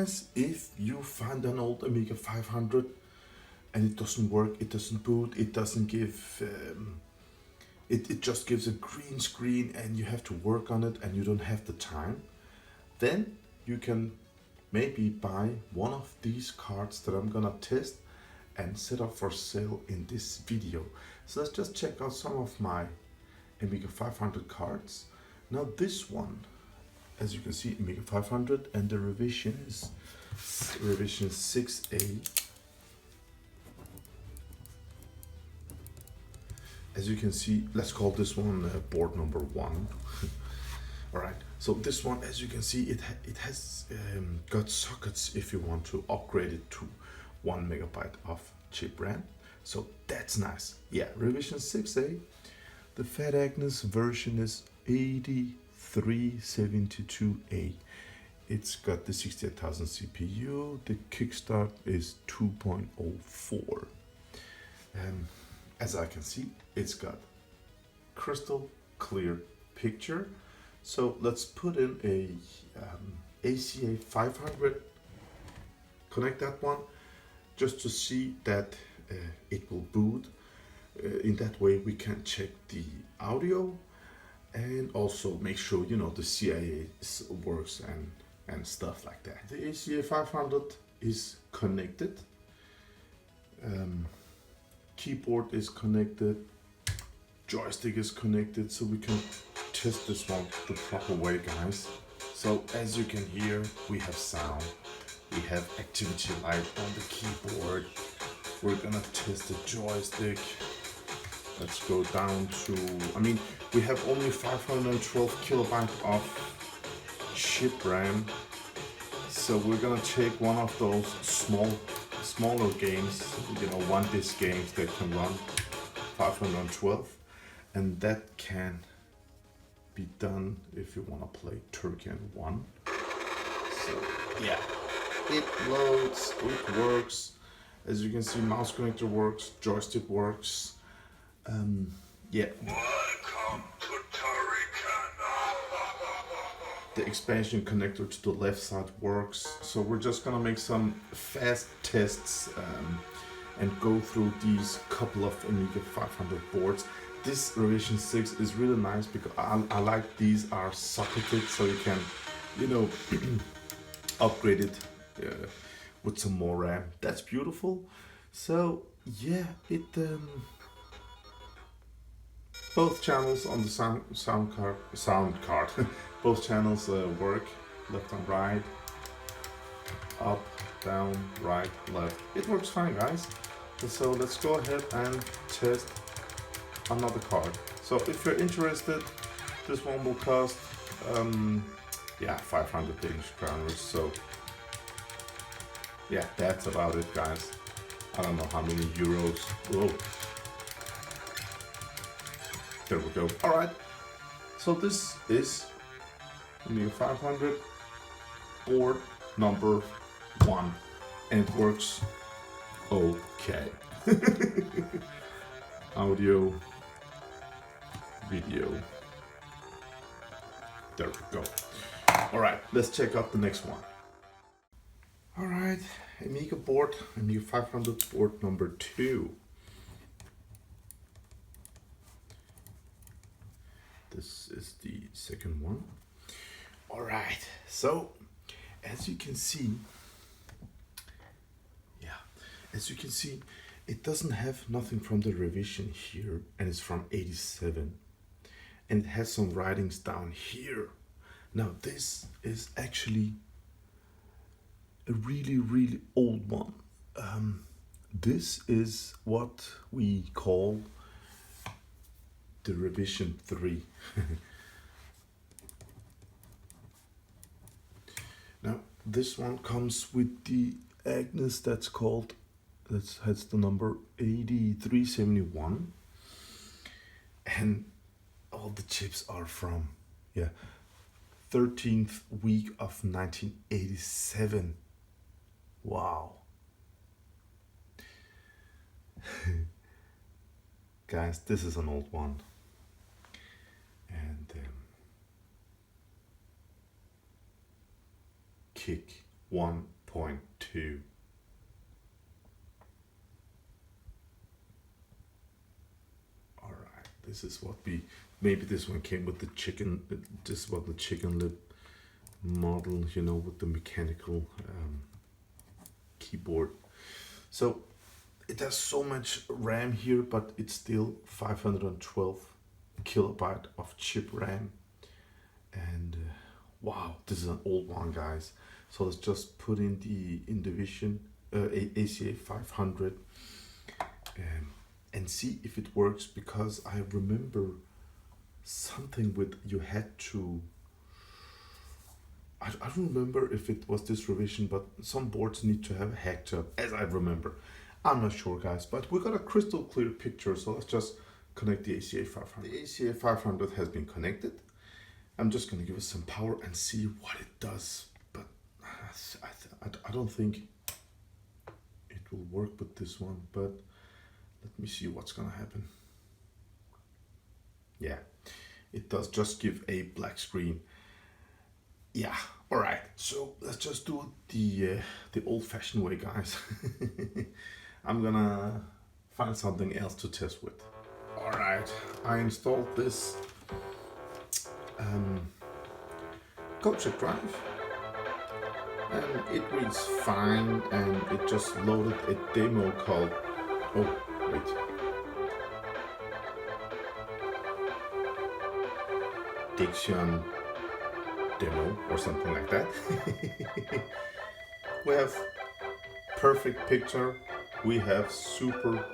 guys, if you find an old Amiga 500 and it doesn't work, it doesn't boot, it doesn't give, it just gives a green screen and you have to work on it and you don't have the time, then you can maybe buy one of these cards that I'm gonna test and set up for sale in this video. So let's just check out some of my Amiga 500 cards. Now this one, as you can see, Amiga 500, and the revision is revision 6A. As you can see, let's call this one board number 1. All right, so this one, as you can see, it has got sockets if you want to upgrade it to 1 megabyte of chip RAM. So that's nice. Yeah, revision 6A. The Fat Agnes version is 8372A. It's got the 68,000 CPU. The kickstart is 2.04. As I can see, it's got crystal clear picture. So let's put in a ACA 500, connect that one, just to see that it will boot. In that way we can check the audio and also make sure, you know, the CIA works and stuff like that. The ACA 500 is connected. Keyboard is connected, joystick is connected, so we can test this one the proper way, guys. So as you can hear, we have sound, we have activity light on the keyboard. We're gonna test the joystick. Let's go down to, I mean, we have only 512 kilobytes of chip RAM, so we're gonna take one of those smaller games, you know, one disc games that can run 512, and that can be done if you want to play Turkey 1. So yeah, it loads, it works. As you can see, mouse connector works, joystick works. Yeah. Welcome to The expansion connector to the left side works. So we're just gonna make some fast tests and go through these couple of Amiga 500 boards. This revision 6 is really nice because I like these are socketed, so you can, you know, upgrade it with some more RAM. That's beautiful. So yeah, it both channels on the sound card both channels work, left and right, up, down, right, left. It works fine, guys. So let's go ahead and test another card. So if you're interested, this one will cost yeah, 500 Danish kroners. So yeah, that's about it, guys. I don't know how many euros. Whoa. There we go. All right. So this is Amiga 500 board number 1, and it works okay. Audio, video. There we go. All right, let's check out the next one. All right, Amiga board, Amiga 500 board number 2. This is the second one. All right, so as you can see, it doesn't have nothing from the revision here, and it's from 87, and it has some writings down here. Now this is actually a really old one. This is what we call the revision 3. Now this one comes with the Agnes that's called, that has the number 8371, and all the chips are from 13th week of 1987. Wow. Guys, this is an old one, and kick 1.2. All right, this is what we, maybe this one came with the chicken, this is what the chicken lip model, you know, with the mechanical keyboard. So it has so much RAM here, but it's still 512 kilobyte of chip RAM. And wow, this is an old one, guys. So let's just put in the Indivision ACA 500 and see if it works, because I remember something with you had to, I don't remember if it was this revision, but some boards need to have a hack tab, as I remember. I'm not sure, guys, but we got a crystal clear picture, so let's just connect the ACA 500. The ACA 500 has been connected. I'm just going to give it some power and see what it does, but I don't think it will work with this one, but let me see what's going to happen. Yeah, it does just give a black screen. Yeah, all right, so let's just do the old-fashioned way, guys. I'm gonna find something else to test with. All right, I installed this Commodore drive, and it reads fine, and it just loaded a demo called, oh wait, Diction demo or something like that. We have perfect picture, we have super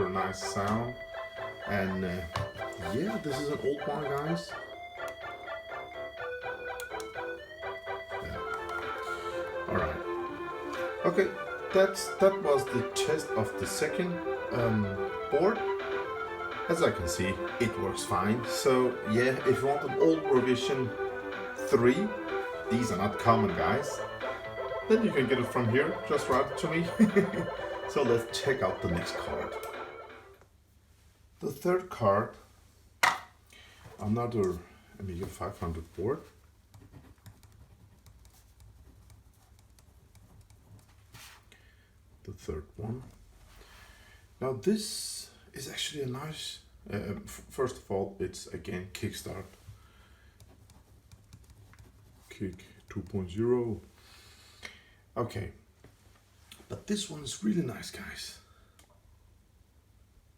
nice sound, and yeah, this is an old one, guys. Yeah. All right, okay, that was the test of the second board. As I can see, it works fine. So yeah, if you want an old revision 3, these are not common, guys, then you can get it from here. Just write it to me. So let's check out the next card. The third card, another Amiga 500 board. The third one. Now this is actually a nice, first of all, it's again Kickstart. Kick 2.0. Okay, but this one is really nice, guys,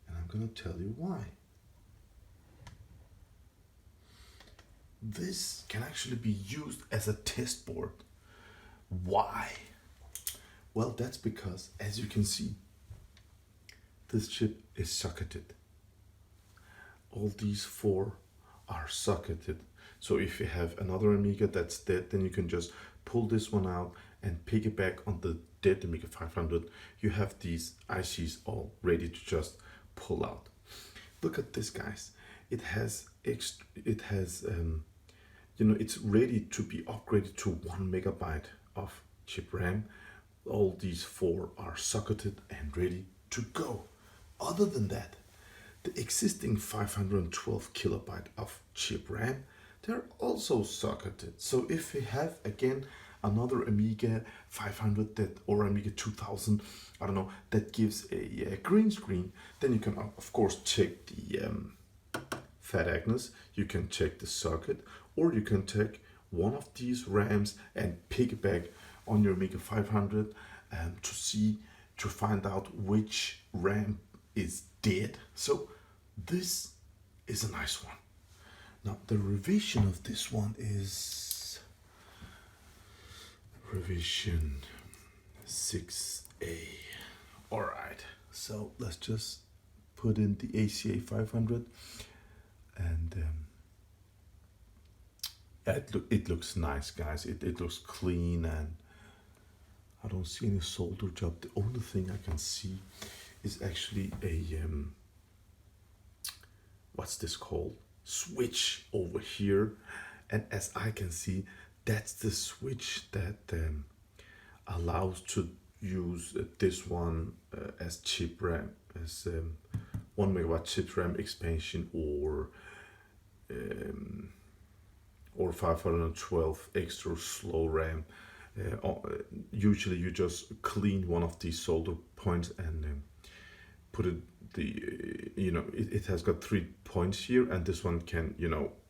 and I'm gonna tell you why. This can actually be used as a test board. Why? Well, that's because, as you can see, this chip is socketed. All these 4 are socketed. So if you have another Amiga that's dead, then you can just pull this one out and piggyback on the dead Amiga 500. You have these ICs all ready to just pull out. Look at this, guys. It has you know, it's ready to be upgraded to 1 megabyte of chip RAM. All these 4 are socketed and ready to go. Other than that, the existing 512 kilobyte of chip RAM, they're also socketed. So if you have again another Amiga 500 that, or Amiga 2000, I don't know, that gives a green screen, then you can of course check the Fat Agnes, you can check the socket, or you can take one of these RAMs and piggyback on your Amiga 500 to find out which RAM is dead. So this is a nice one. Now the revision of this one is revision 6A. All right, so let's just put in the ACA 500, and yeah, it looks nice, guys. It looks clean, and I don't see any solder job. The only thing I can see is actually a what's this called, switch over here, and as I can see, that's the switch that allows to use this one as chip RAM, as 1 megabyte chip RAM expansion, or 512 extra slow RAM. Usually you just clean one of these solder points and put it it has got 3 points here, and this one can, you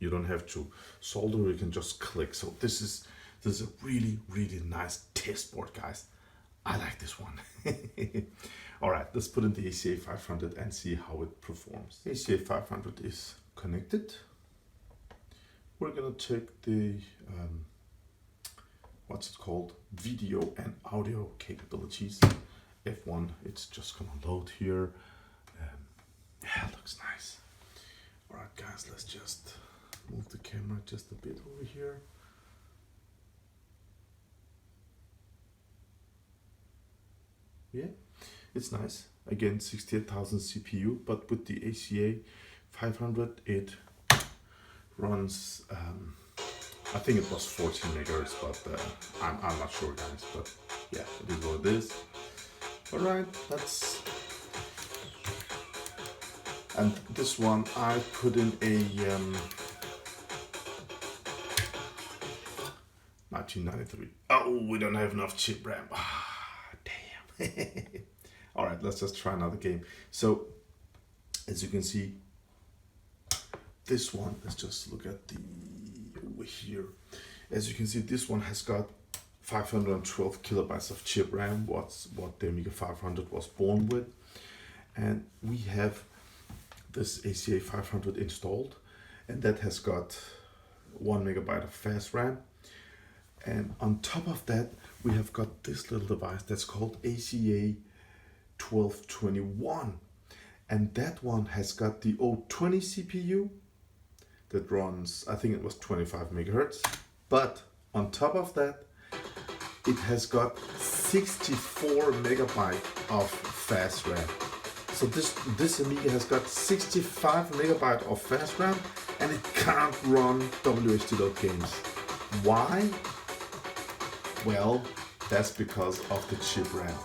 don't have to solder, you can just click. So this is a really nice test board, guys. I like this one. All right, let's put in the ACA 500 and see how it performs. ACA 500 is connected. We're gonna check the what's it called, video and audio capabilities. F1, it's just gonna load here. Yeah, it looks nice. All right, guys, let's just move the camera just a bit over here. Yeah, it's nice. Again, 68,000 CPU, but with the ACA 500, it runs, I think it was 14 megahertz, but I'm not sure, guys. But yeah, it is what it is. All right, and this one I put in a 1993. Oh, we don't have enough chip RAM. Damn. All right, let's just try another game. So, as you can see, this one, let's just look at the over here. As you can see, this one has got 512 kilobytes of chip RAM, what the Amiga 500 was born with. And we have this ACA 500 installed, and that has got 1 megabyte of fast RAM. And on top of that, we have got this little device that's called ACA 1221. And that one has got the 020 CPU that runs, I think it was 25 megahertz. But on top of that, it has got 64 megabyte of fast RAM. So this Amiga has got 65 megabyte of fast RAM, and it can't run WHD games. Why? Well, that's because of the chip RAM.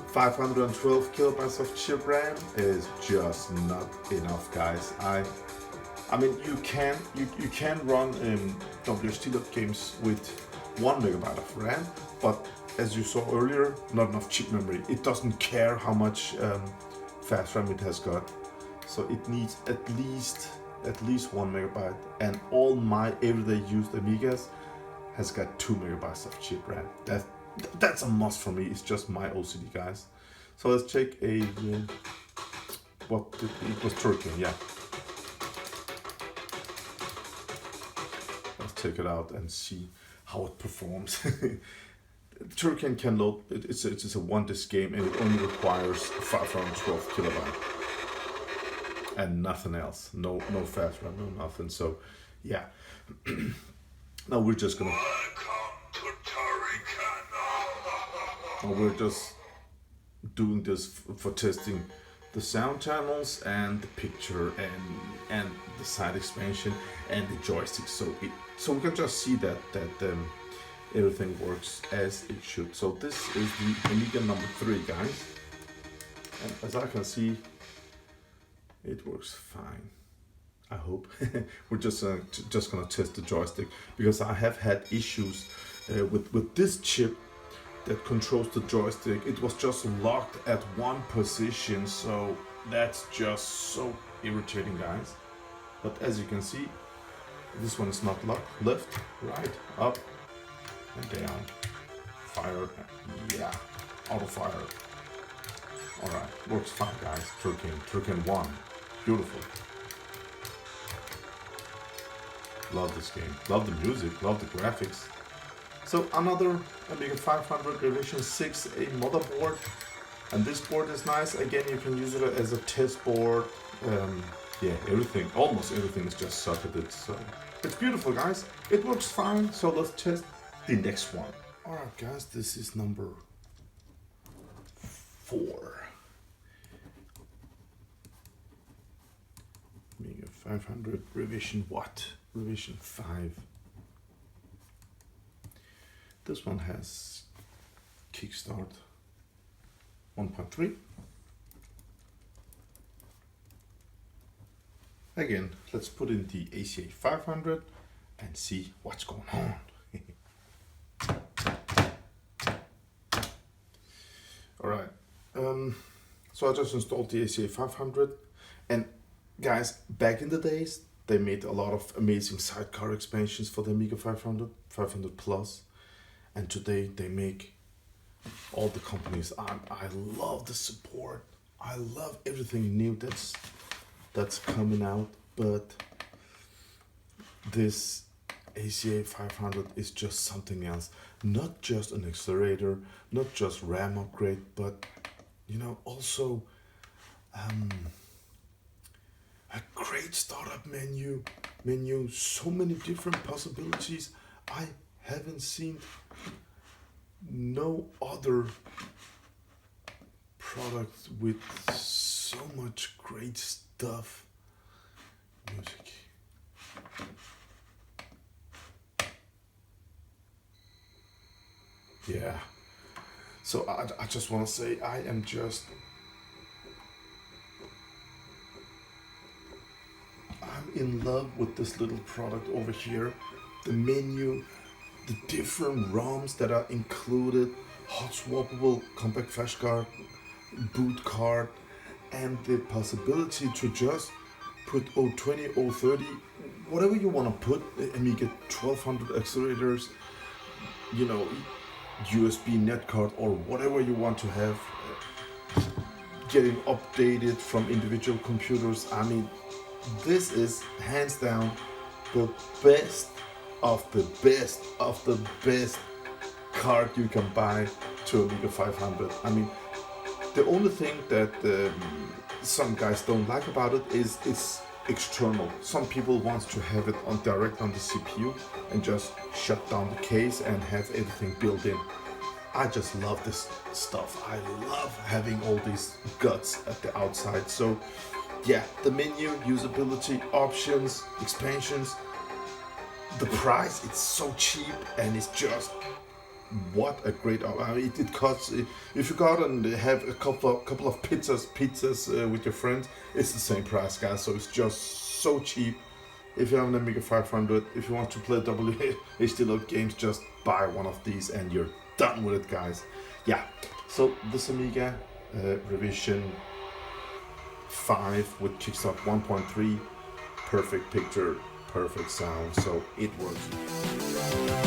512 kilobytes of chip RAM is just not enough, guys. I mean, you can run WHD games with 1 megabyte of RAM, but as you saw earlier, not enough chip memory. It doesn't care how much fast RAM it has got, so it needs at least 1 megabyte. And all my everyday used Amigas has got 2 megabytes of chip RAM. That's a must for me. It's just my OCD, guys. So let's check it was Turkey, yeah. Let's check it out and see how it performs. Turkey can load. It's a one disk game, and it only requires 512 kilobyte and nothing else. No fast RAM, no nothing. So yeah. Now we're just gonna. We're just doing this for testing the sound channels and the picture and the side expansion and the joystick. So we can just see that everything works as it should. So this is the Amiga number 3, guys. And as I can see, it works fine. I hope. We're just gonna test the joystick, because I have had issues with this chip that controls the joystick. It was just locked at one position, so that's just so irritating, guys. But as you can see, this one is not locked. Left, right, up, and down. Fire, yeah, auto fire. All right, works fine, guys. Turken 1, beautiful. Love this game, love the music, love the graphics. So another Amiga 500 revision 6A motherboard, and this board is nice. Again, you can use it as a test board. Yeah, almost everything is just socketed. So it's beautiful, guys. It works fine. So let's test the next one. All right, guys, this is number 4. Amiga 500 revision what? Revision 5. This one has Kickstart 1.3. Again, let's put in the ACA 500 and see what's going on. So I just installed the ACA 500, and guys, back in the days, they made a lot of amazing sidecar expansions for the Amiga 500, 500 Plus, and today they make all the companies. I love the support. I love everything new that's coming out, but this ACA 500 is just something else. Not just an accelerator, not just RAM upgrade, but you know, also a great startup menu, so many different possibilities. I haven't seen no other product with so much great stuff. Music. Yeah. So I just want to say I'm in love with this little product over here. The menu, the different ROMs that are included, hot swappable compact flash card, boot card, and the possibility to just put 020, 030, whatever you want to put, Amiga 1200 accelerators, you know, USB net card, or whatever you want to have, getting updated from individual computers. I mean, this is hands down the best of the best of the best card you can buy to Amiga 500. I mean, the only thing that some guys don't like about it is it's external. Some people want to have it on direct on the CPU and just shut down the case and have everything built in. I just love this stuff. I love having all these guts at the outside. So yeah, the menu, usability, options, expansions, the price, it's so cheap, and it's just what a great. I mean, it costs, if you go out and have a couple of pizzas with your friends, it's the same price, guys. So it's just so cheap. If you have an Amiga 500, if you want to play WHD games, just buy one of these and you're done with it, guys. Yeah. So this Amiga revision 5 with Kickstart 1.3, perfect picture, perfect sound, so it works.